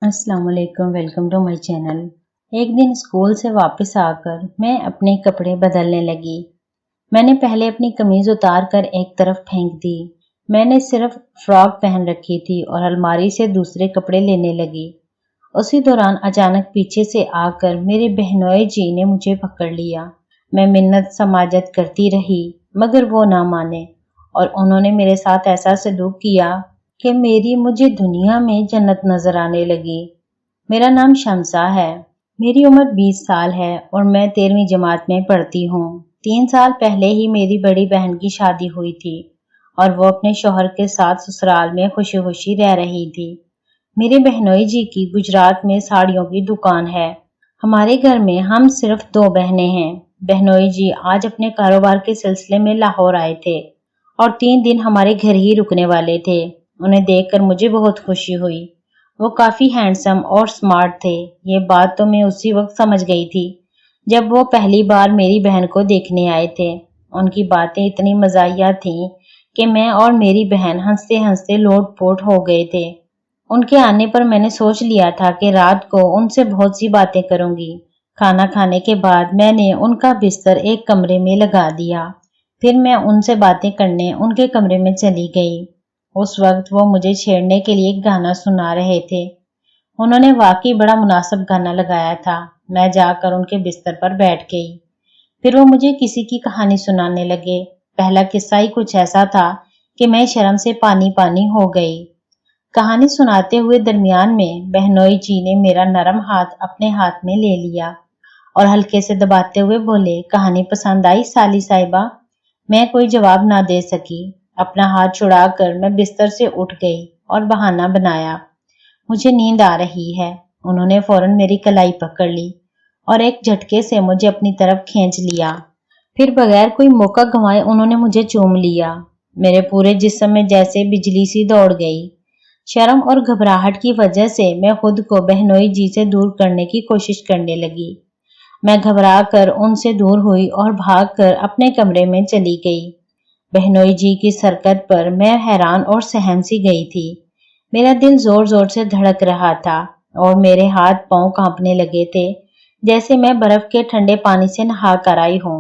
अस्सलाम वालेकुम, welcome to my channel. एक दिन स्कूल से वापस आकर मैं अपने कपड़े बदलने लगी। मैंने पहले अपनी कमीज उतार कर एक तरफ फेंक दी। मैंने सिर्फ फ्रॉक पहन रखी थी और अलमारी से दूसरे कपड़े लेने लगी। उसी दौरान अचानक पीछे से आकर मेरे बहनोई जी ने मुझे पकड़ लिया। मैं मिन्नत समाजत करती रही मगर वो ना माने और उन्होंने मेरे साथ ऐसा सलूक किया कि मुझे दुनिया में जन्नत नजर आने लगी। मेरा नाम शमसा है। मेरी उम्र 20 साल है और मैं 13वीं जमात में पढ़ती हूँ। 3 साल पहले ही मेरी बड़ी बहन की शादी हुई थी और वो अपने शौहर के साथ ससुराल में खुशी खुशी रह रही थी। मेरे बहनोई जी की गुजरात में साड़ियों की दुकान है। हमारे घर में हम सिर्फ 2 बहनें हैं। बहनोई जी आज अपने कारोबार के सिलसिले में लाहौर आए थे और 3 दिन हमारे घर ही रुकने वाले थे। उन्हें देखकर मुझे बहुत खुशी हुई। वो काफी हैंडसम और स्मार्ट थे। ये बात तो मैं उसी वक्त समझ गई थी जब वो पहली बार मेरी बहन को देखने आए थे। उनकी बातें इतनी मज़ाहिया थीं कि मैं और मेरी बहन हंसते हंसते लोट-पोट हो गए थे। उनके आने पर मैंने सोच लिया था कि रात को उनसे बहुत सी बातें करूंगी। खाना खाने के बाद मैंने उनका बिस्तर एक कमरे में लगा दिया। फिर मैं उनसे बातें करने उनके कमरे में चली गई। उस वक्त वो मुझे छेड़ने के लिए एक गाना सुना रहे थे। उन्होंने वाकई बड़ा मुनासिब गाना लगाया था। मैं जाकर उनके बिस्तर पर बैठ गई। फिर वो मुझे किसी की कहानी सुनाने लगे। पहला किस्सा ही कुछ ऐसा था कि मैं शर्म से पानी पानी हो गई। कहानी सुनाते हुए दरमियान में बहनोई जी ने मेरा नरम हाथ अपने हाथ में ले लिया और हल्के से दबाते हुए बोले, कहानी पसंद आई साली साहिबा? मैं कोई जवाब ना दे सकी। अपना हाथ छुड़ाकर मैं बिस्तर से उठ गई और बहाना बनाया, मुझे नींद आ रही है। उन्होंने फौरन मेरी कलाई पकड़ ली और एक झटके से मुझे अपनी तरफ खींच लिया। फिर बगैर कोई मौका गंवाए उन्होंने मुझे चूम लिया। मेरे पूरे जिस्म में जैसे बिजली सी दौड़ गई। शर्म और घबराहट की वजह से मैं खुद को बहनोई जी से दूर करने की कोशिश करने लगी। मैं घबरा कर उनसे दूर हुई और भागकर अपने कमरे में चली गई। बहनोई जी की सरकत पर मैं हैरान और सहम सी गई थी। मेरा दिल जोर जोर से धड़क रहा था और मेरे हाथ पांव कांपने लगे थे जैसे मैं बर्फ के ठंडे पानी से नहा कर आई हूँ।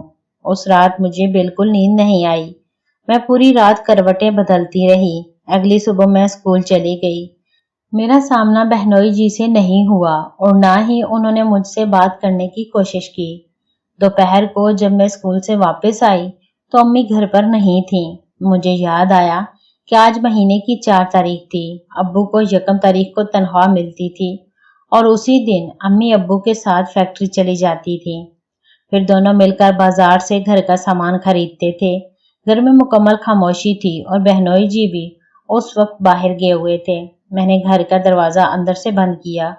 उस रात मुझे बिल्कुल नींद नहीं आई। मैं पूरी रात करवटें बदलती रही। अगली सुबह मैं स्कूल चली गई। मेरा सामना बहनोई जी से नहीं हुआ और ना ही उन्होंने मुझसे बात करने की कोशिश की। दोपहर को जब मैं स्कूल से वापस आई तो अम्मी घर पर नहीं थीं। मुझे याद आया कि आज महीने की 4 तारीख थी। अब्बू को 1 तारीख को तनख्वाह मिलती थी और उसी दिन अम्मी अब्बू के साथ फैक्ट्री चली जाती थी। फिर दोनों मिलकर बाजार से घर का सामान खरीदते थे। घर में मुकम्मल खामोशी थी और बहनोई जी भी उस वक्त बाहर गए हुए थे। मैंने घर का दरवाजा अंदर से बंद किया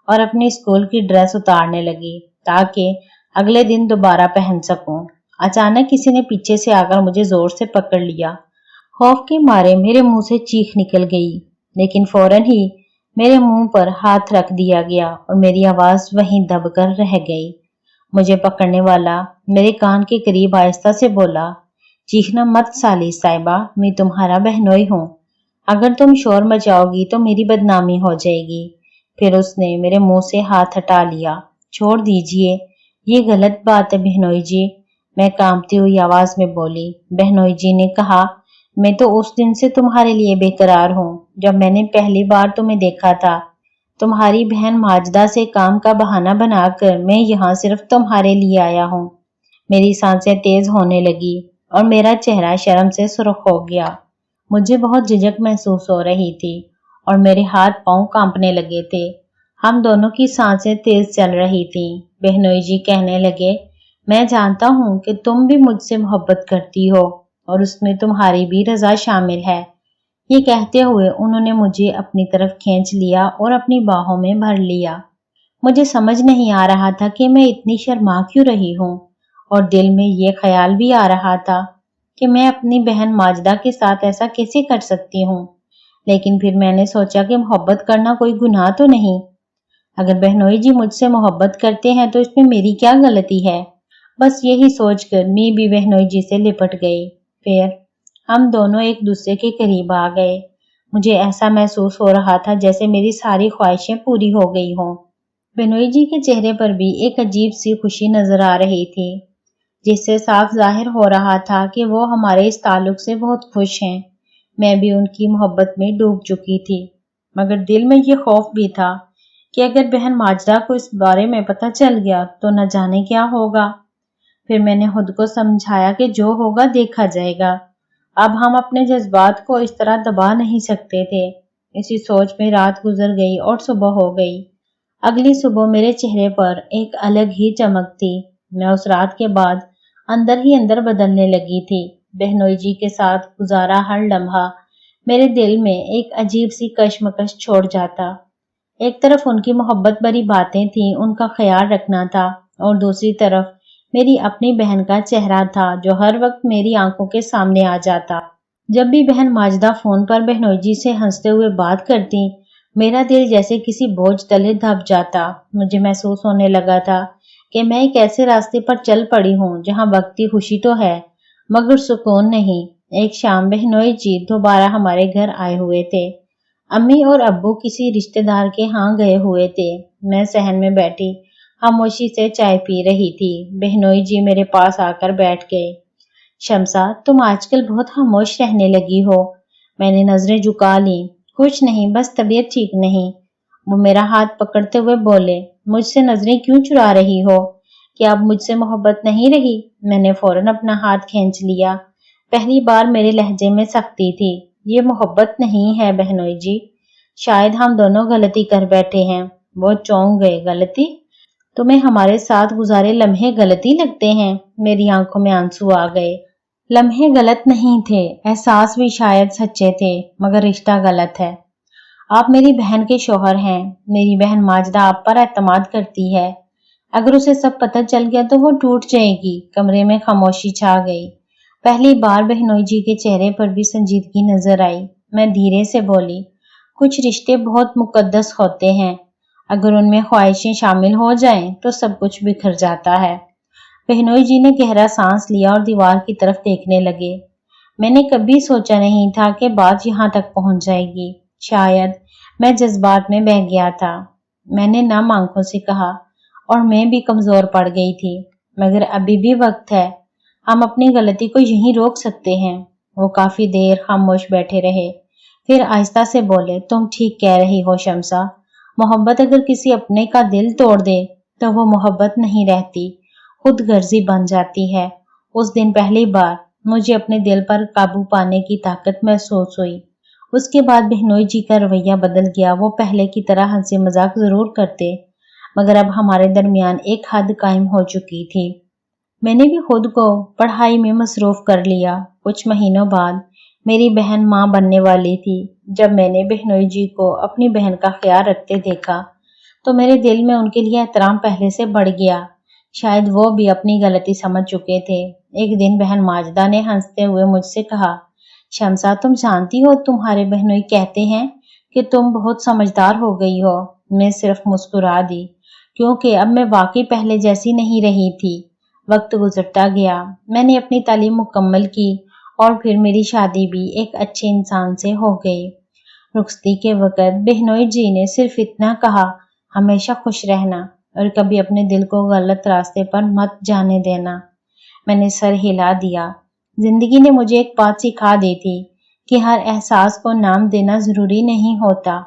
और अपनी स्कूल की ड्रेस उतारने लगी ताकि अगले दिन दोबारा पहन सकूं। अचानक किसी ने पीछे से आकर मुझे जोर से पकड़ लिया। खौफ के मारे मेरे मुंह से चीख निकल गई, लेकिन फौरन ही मेरे मुंह पर हाथ रख दिया गया और मेरी आवाज वहीं दबकर रह गई। मुझे पकड़ने वाला मेरे कान के करीब आहिस्ता से बोला, चीखना मत साली साहिबा, मैं तुम्हारा बहनोई हूँ। अगर तुम शोर मचाओगी तो मेरी बदनामी हो जाएगी। फिर उसने मेरे मुंह से हाथ हटा लिया। छोड़ दीजिए, ये गलत बात है बहनोई जी, मैं कांपती हुई आवाज में बोली। बहनोई जी ने कहा, मैं तो उस दिन से तुम्हारे लिए बेकरार हूँ जब मैंने पहली बार तुम्हें देखा था। तुम्हारी बहन माजदा से काम का बहाना बनाकर मैं यहाँ सिर्फ तुम्हारे लिए आया हूँ। मेरी सांसें तेज होने लगी और मेरा चेहरा शर्म से सुर्ख हो गया। मुझे बहुत झिझक महसूस हो रही थी और मेरे हाथ पांव कांपने लगे थे। हम दोनों की सांसें तेज चल रही थीं। बहनोई जी कहने लगे, मैं जानता हूँ कि तुम भी मुझसे मोहब्बत करती हो और उसमें तुम्हारी भी रजा शामिल है। ये कहते हुए उन्होंने मुझे अपनी तरफ खींच लिया और अपनी बाहों में भर लिया। मुझे समझ नहीं आ रहा था कि मैं इतनी शर्मा क्यों रही हूँ और दिल में ये ख्याल भी आ रहा था कि मैं अपनी बहन माजदा के साथ ऐसा कैसे कर सकती हूँ। लेकिन फिर मैंने सोचा कि मोहब्बत करना कोई गुनाह तो नहीं। अगर बहनोई जी मुझसे मोहब्बत करते हैं तो इसमें मेरी क्या गलती है। बस यही सोचकर मैं भी बहनोई जी से लिपट गई। फिर हम दोनों एक दूसरे के करीब आ गए। مجھے ایسا محسوس ہو رہا تھا جیسے میری ساری خواہشیں پوری ہو گئی ہوں۔ بہنوئی جی کے چہرے پر بھی ایک عجیب سی خوشی نظر آ رہی تھی، جس سے صاف ظاہر ہو رہا تھا کہ وہ ہمارے اس تعلق سے بہت خوش ہیں۔ میں بھی ان کی محبت میں ڈوب چکی تھی، مگر دل میں یہ خوف بھی تھا کہ اگر بہن ماجدہ کو اس بارے میں پتہ چل گیا تو نہ جانے کیا ہوگا۔ پھر میں نے خود کو سمجھایا کہ جو ہوگا دیکھا جائے گا، اب ہم اپنے جذبات کو اس طرح دبا نہیں سکتے تھے۔ اسی سوچ میں رات گزر گئی اور صبح ہو گئی۔ اگلی صبح میرے چہرے پر ایک الگ ہی چمک تھی۔ میں اس رات کے بعد اندر ہی اندر بدلنے لگی تھی۔ بہنوئی جی کے ساتھ گزارا ہر لمحہ میرے دل میں ایک عجیب سی کشمکش چھوڑ جاتا۔ ایک طرف ان کی محبت بھری باتیں تھیں، ان کا خیال رکھنا تھا، اور دوسری طرف میری اپنی بہن کا چہرہ تھا جو ہر وقت میری آنکھوں کے سامنے آ جاتا۔ جب بھی بہن ماجدہ فون پر بہنوئی جی سے ہنستے ہوئے بات کرتی، میرا دل جیسے کسی بوجھ تلے دب جاتا۔ مجھے محسوس ہونے لگا تھا کہ میں ایک ایسے راستے پر چل پڑی ہوں جہاں وقتی خوشی تو ہے مگر سکون نہیں۔ ایک شام بہنوئی جی دوبارہ ہمارے گھر آئے ہوئے تھے۔ امی اور ابو کسی رشتہ دار کے ہاں گئے ہوئے تھے۔ میں صحن میں بیٹھی خاموشی سے چائے پی رہی تھی۔ بہنوئی جی میرے پاس آ کر بیٹھ گئے۔ شمسا، تم آج کل بہت خاموش رہنے لگی ہو۔ میں نے نظریں جھکا لیں۔ کچھ نہیں، بس طبیعت ٹھیک نہیں۔ وہ میرا ہاتھ پکڑتے ہوئے بولے، مجھ سے نظریں کیوں چرا رہی ہو؟ کیا اب مجھ سے محبت نہیں رہی؟ میں نے فوراً اپنا ہاتھ کھینچ لیا۔ پہلی بار میرے لہجے میں سختی تھی۔ یہ محبت نہیں ہے بہنوئی جی، شاید ہم دونوں غلطی کر بیٹھے ہیں۔ وہ چونک گئے۔ غلطی؟ تمہیں ہمارے ساتھ گزارے لمحے غلطی لگتے ہیں؟ میری آنکھوں میں آنسو آ گئے۔ لمحے غلط نہیں تھے، احساس بھی شاید سچے تھے، مگر رشتہ غلط ہے۔ آپ میری بہن کے شوہر ہیں۔ میری بہن ماجدہ آپ پر اعتماد کرتی ہے۔ اگر اسے سب پتہ چل گیا تو وہ ٹوٹ جائے گی۔ کمرے میں خاموشی چھا گئی۔ پہلی بار بہنوئی جی کے چہرے پر بھی سنجیدگی نظر آئی۔ میں دھیرے سے بولی، کچھ رشتے بہت مقدس ہوتے ہیں، اگر ان میں خواہشیں شامل ہو جائیں تو سب کچھ بکھر جاتا ہے۔ بہنوئی جی نے گہرا سانس لیا اور دیوار کی طرف دیکھنے لگے۔ میں نے کبھی سوچا نہیں تھا کہ بات یہاں تک پہنچ جائے گی۔ شاید میں جذبات میں بہہ گیا تھا۔ میں نے نم آنکھوں سے کہا، اور میں بھی کمزور پڑ گئی تھی، مگر ابھی بھی وقت ہے، ہم اپنی غلطی کو یہیں روک سکتے ہیں۔ وہ کافی دیر خاموش بیٹھے رہے، پھر آہستہ سے بولے، تم ٹھیک کہہ رہی ہو شمسا، محبت اگر کسی اپنے کا دل توڑ دے تو وہ محبت نہیں رہتی، خود غرضی بن جاتی ہے۔ اس دن پہلی بار مجھے اپنے دل پر قابو پانے کی طاقت محسوس ہوئی۔ اس کے بعد بہنوئی جی کا رویہ بدل گیا۔ وہ پہلے کی طرح ہنسی مذاق ضرور کرتے، مگر اب ہمارے درمیان ایک حد قائم ہو چکی تھی۔ میں نے بھی خود کو پڑھائی میں مصروف کر لیا۔ کچھ مہینوں بعد میری بہن ماں بننے والی تھی۔ جب میں نے بہنوئی جی کو اپنی بہن کا خیال رکھتے دیکھا تو میرے دل میں ان کے لیے احترام پہلے سے بڑھ گیا۔ شاید وہ بھی اپنی غلطی سمجھ چکے تھے۔ ایک دن بہن ماجدہ نے ہنستے ہوئے مجھ سے کہا، شمسا، تم جانتی ہو تمہارے بہنوئی کہتے ہیں کہ تم بہت سمجھدار ہو گئی ہو۔ میں صرف مسکرا دی، کیونکہ اب میں واقعی پہلے جیسی نہیں رہی تھی۔ وقت گزرتا گیا، میں نے اپنی تعلیم مکمل کی اور پھر میری شادی بھی ایک اچھے انسان سے ہو گئی۔ رخصتی کے وقت بہنوئی جی نے صرف اتنا کہا، ہمیشہ خوش رہنا اور کبھی اپنے دل کو غلط راستے پر مت جانے دینا۔ میں نے سر ہلا دیا۔ زندگی نے مجھے ایک بات سکھا دی تھی کہ ہر احساس کو نام دینا ضروری نہیں ہوتا۔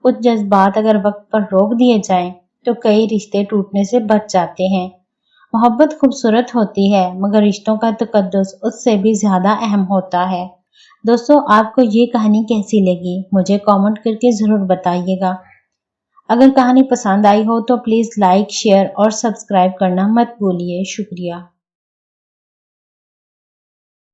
کچھ جذبات اگر وقت پر روک دیے جائیں تو کئی رشتے ٹوٹنے سے بچ جاتے ہیں۔ محبت خوبصورت ہوتی ہے، مگر رشتوں کا تقدس اس سے بھی زیادہ اہم ہوتا ہے۔ دوستو، آپ کو یہ کہانی کیسی لگی؟ مجھے کامنٹ کر کے ضرور بتائیے گا۔ اگر کہانی پسند آئی ہو تو پلیز لائک، شیئر اور سبسکرائب کرنا مت بھولیے۔ شکریہ۔